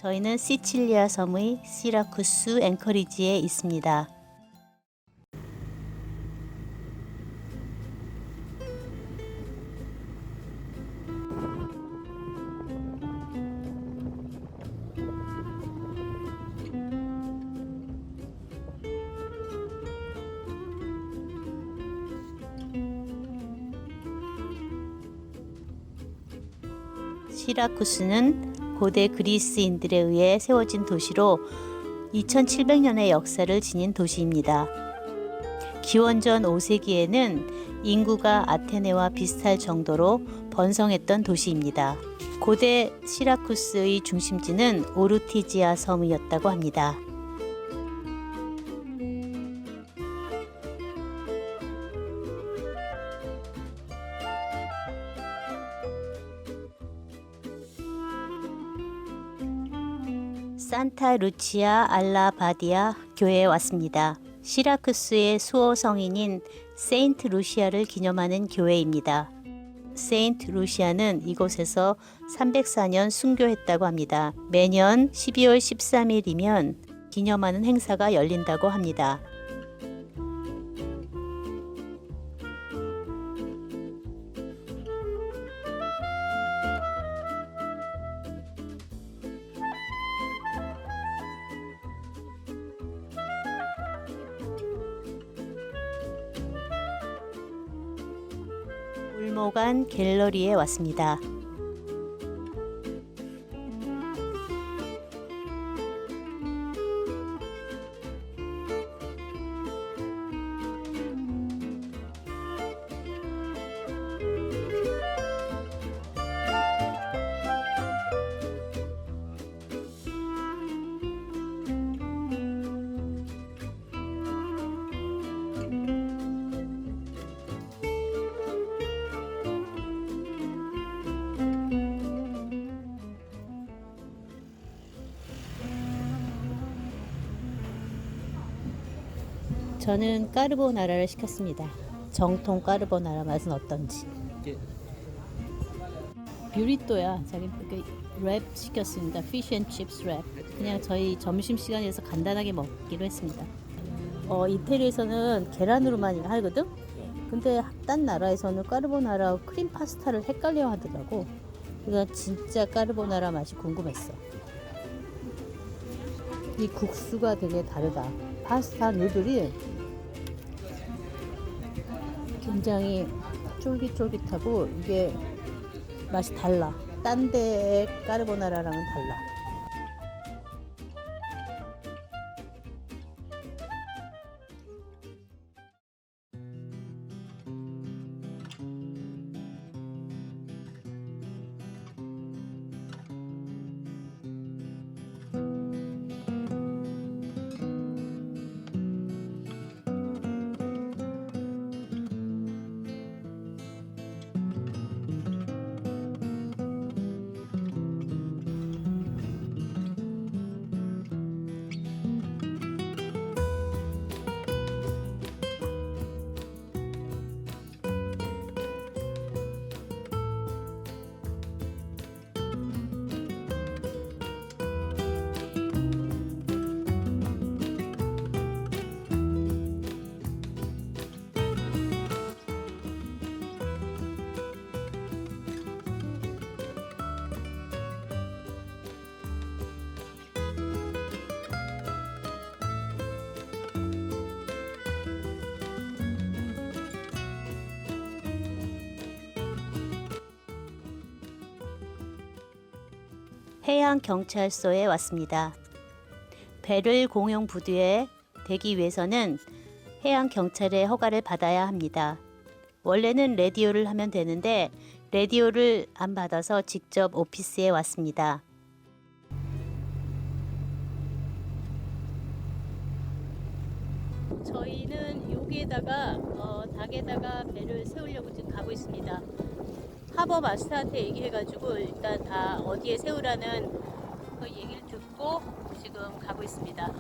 저희는 시칠리아 섬의 시라쿠스 앵커리지에 있습니다. 시라쿠스는 고대 그리스인들에 의해 세워진 도시로 2700년의 역사를 지닌 도시입니다. 기원전 5세기에는 인구가 아테네와 비슷할 정도로 번성했던 도시입니다. 고대 시라쿠스의 중심지는 오르티지아 섬이었다고 합니다. 산타 루치아 알라 바디아 교회에 왔습니다. 시라쿠스의 수호 성인인 세인트 루시아를 기념하는 교회입니다. 세인트 루시아는 이곳에서 304년 순교했다고 합니다. 매년 12월 13일이면 기념하는 행사가 열린다고 합니다. 울모간 갤러리에 왔습니다. 저는 까르보나라를 시켰습니다. 정통 까르보나라 맛은 어떤지. 뷰리또야. 자기 랩 시켰습니다. 피쉬 앤 칩스 랩. 그냥 저희 점심시간에서 간단하게 먹기로 했습니다. 이태리에서는 계란으로만 하거든? 근데 딴 나라에서는 까르보나라 크림 파스타를 헷갈려 하더라고. 그래서 진짜 까르보나라 맛이 궁금했어. 이 국수가 되게 다르다. 파스타 누들이 굉장히 쫄깃쫄깃하고 이게 맛이 달라. 딴 데의 까르보나라랑은 달라. 해양경찰서에 왔습니다. 배를 공용 부두에 대기 위해서는 해양경찰의 허가를 받아야 합니다. 원래는 라디오를 하면 되는데 라디오를 안 받아서 직접 오피스에 왔습니다. 저희는 여기에다가 닭에다가 배를 세우려고 지금 가고 있습니다. 하버 마스터한테 얘기해가지고 일단 다 어디에 세우라는 그 얘기를 듣고 지금 가고 있습니다.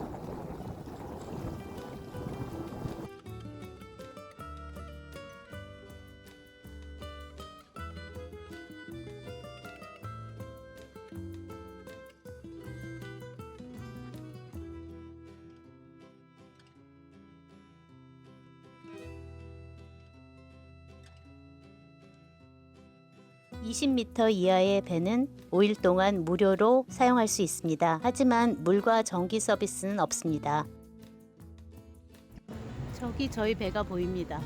20m 이하의 배는 5일 동안 무료로 사용할 수 있습니다. 하지만 물과 전기 서비스는 없습니다. 저기 저희 배가 보입니다.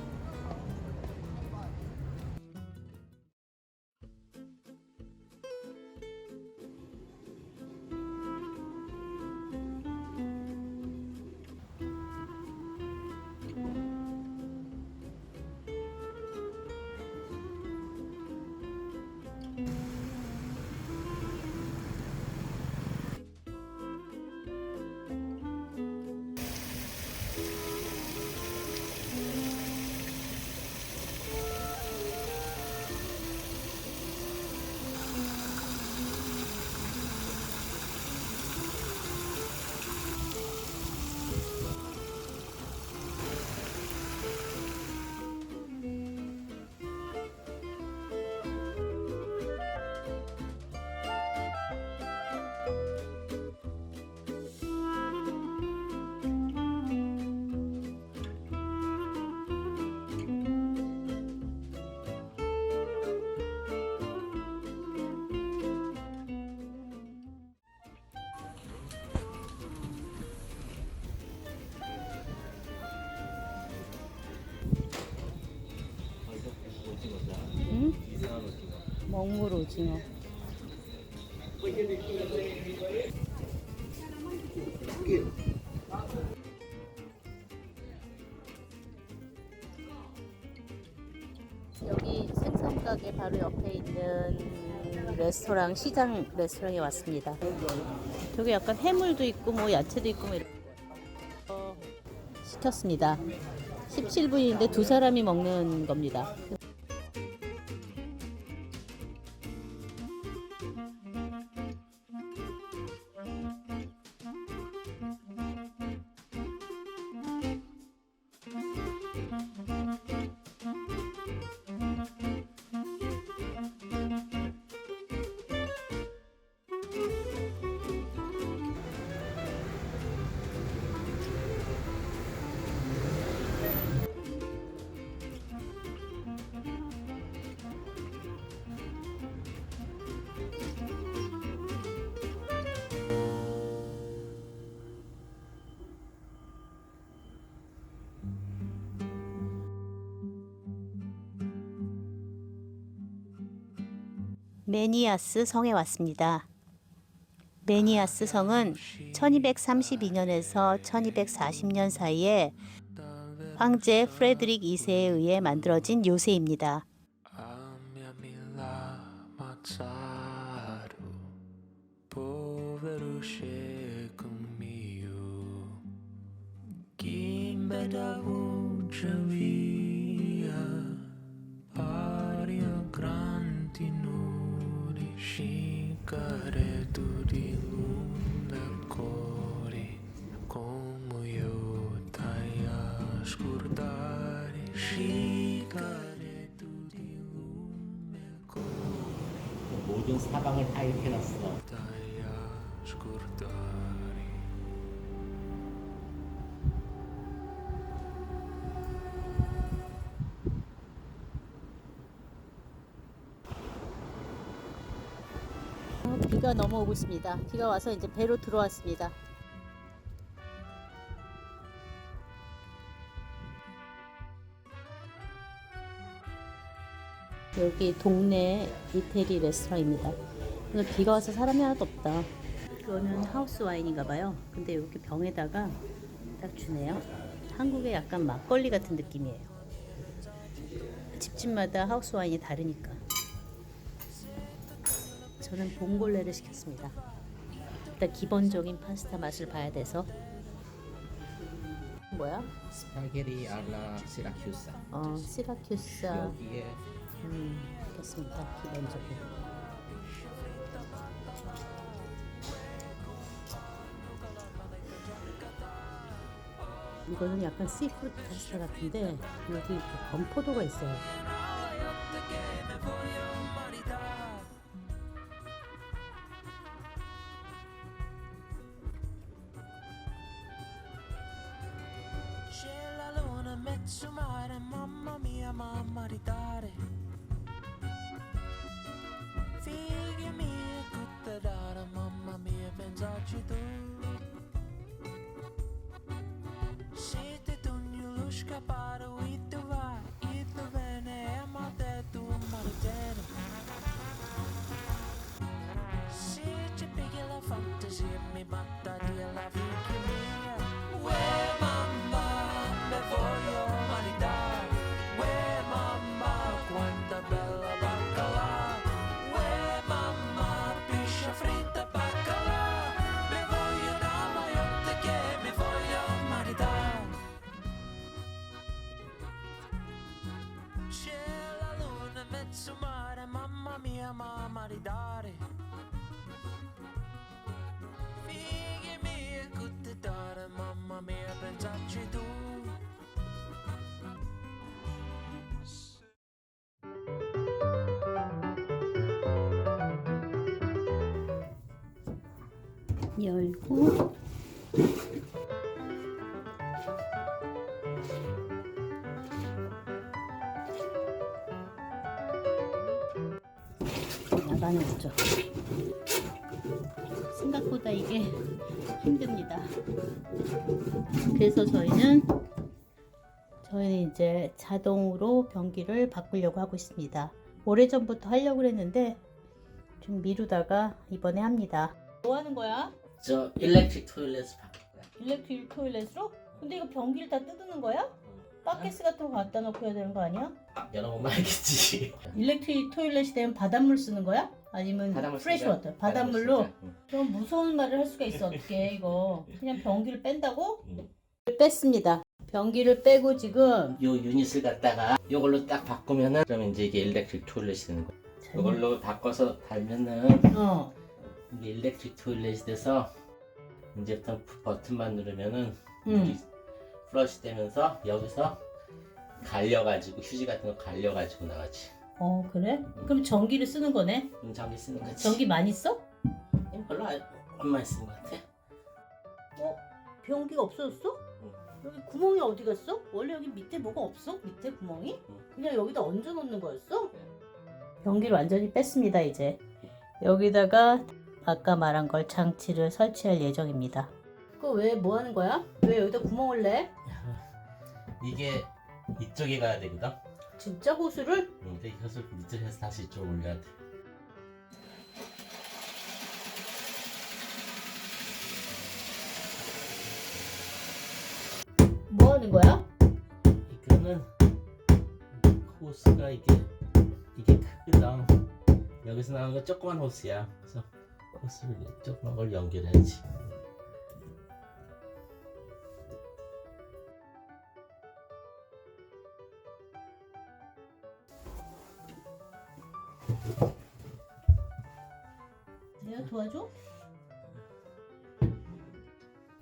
응? 먹물 오징어. 여기 생선 가게 바로 옆에 있는 레스토랑, 시장 레스토랑에 왔습니다. 저기 약간 해물도 있고 뭐 야채도 있고 뭐 이렇게 시켰습니다. 17분인데 두 사람이 먹는 겁니다. 메니아스 성에 왔습니다. 메니아스 성은 1232년에서 1240년 사이에 황제 프레드릭 2세에 의해 만들어진 요새입니다. 모든 사방을 다 이렇게 놨어. 비가 넘어오고 있습니다. 비가 와서 이제 배로 들어왔습니다. 여기 동네 이태리 레스토랑입니다. 오늘 비가 와서 사람이 하나도 없다. 이거는 하우스 와인인가 봐요. 근데 이렇게 병에다가 딱 주네요. 한국의 약간 막걸리 같은 느낌이에요. 집집마다 하우스 와인이 다르니까. 저는 봉골레를 시켰습니다. 일단 기본적인 파스타 맛을 봐야 돼서. 뭐야? 스파게티 알라 시라큐사. 시라큐사. 여기에 시켰습니다. 기본적인. 이거는 약간 씨푸드 파스타 같은데 여기 이렇게 건포도가 있어요. su mare, mamma mia, mamma di dare. Figli miei, tutte dare, mamma mia, pensarci tu. 열고 나가는 거죠. 생각보다 이게 힘듭니다. 그래서 저희는 이제 자동으로 변기를 바꾸려고 하고 있습니다. 오래전부터 하려고 했는데 좀 미루다가 이번에 합니다. 뭐 하는 거야? 저 일렉트릭 토일렛 바꿀 거야. 일렉트릭 토일렛으로? 근데 이거 변기를 다 뜯는 거야? 바켓스 같은 거 갖다 놓고 해야 되는 거 아니야? 여러 번 말겠지. 일렉트릭 토일렛이 되면 바닷물 쓰는 거야? 아니면 프레시워터? 바닷물로? 그럼 무서운 말을 할 수가 있어. 어떻게 이거 그냥 변기를 뺀다고? 뺐습니다. 변기를 빼고 지금 요 유닛을 갖다가 요걸로 딱 바꾸면은 그러면 이제 이게 일렉트릭 토일렛이 되는 거야. 요걸로 바꿔서 달면은 이게 일렉트릭 토일렛이 돼서 이제부터 버튼만 누르면은 물이 플러시 되면서 여기서 갈려가지고 휴지 같은 거 갈려가지고 나가지. 그래? 그럼 전기를 쓰는 거네? 전기 쓰는 거지. 전기 많이 써? 별로 안 많이 쓰는 것 같아. 변기가 없어졌어? 여기 구멍이 어디 갔어? 원래 여기 밑에 뭐가 없어? 밑에 구멍이? 그냥 여기다 얹어 놓는 거였어? 변기를 완전히 뺐습니다. 이제 여기다가 아까 말한 걸 장치를 설치할 예정입니다. 그거 왜 뭐 하는 거야? 왜 여기다 구멍을 내? 이게 이쪽에 가야 되거든. 진짜 호수를? 근데 이것을 밑에서 다시 이쪽 올려야 돼. 뭐 하는 거야? 이거는 호스가 이게 크거든. 여기서 나오는 거 조그만 호스야. 그래서 호스를 조그만 걸 연결해야지. 내가 도와줘?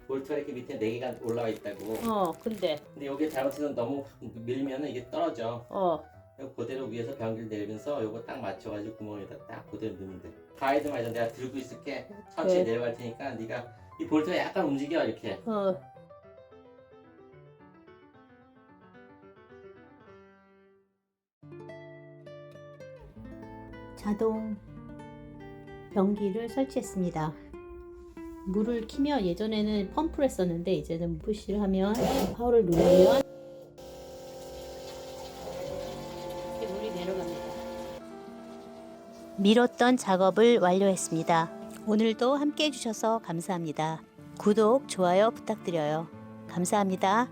볼트가 이렇게 밑에 4개가 올라와 있다고. 근데 여기 잘못해서 너무 밀면 이게 떨어져. 그리고 그대로 위에서 변기를 내리면서 요거 딱 맞춰가지고 구멍에다 딱 그대로 넣으면 돼. 가이드 말이야. 내가 들고 있을게. 천천히 내려갈 테니까 네가 이 볼트가 약간 움직여 이렇게. 자동 변기를 설치했습니다. 물을 키면 예전에는 펌프를 했었는데 이제는 푸시를 하면 파워를 누르면 이렇게 물이 내려갑니다. 미뤘던 작업을 완료했습니다. 오늘도 함께 해주셔서 감사합니다. 구독, 좋아요 부탁드려요. 감사합니다.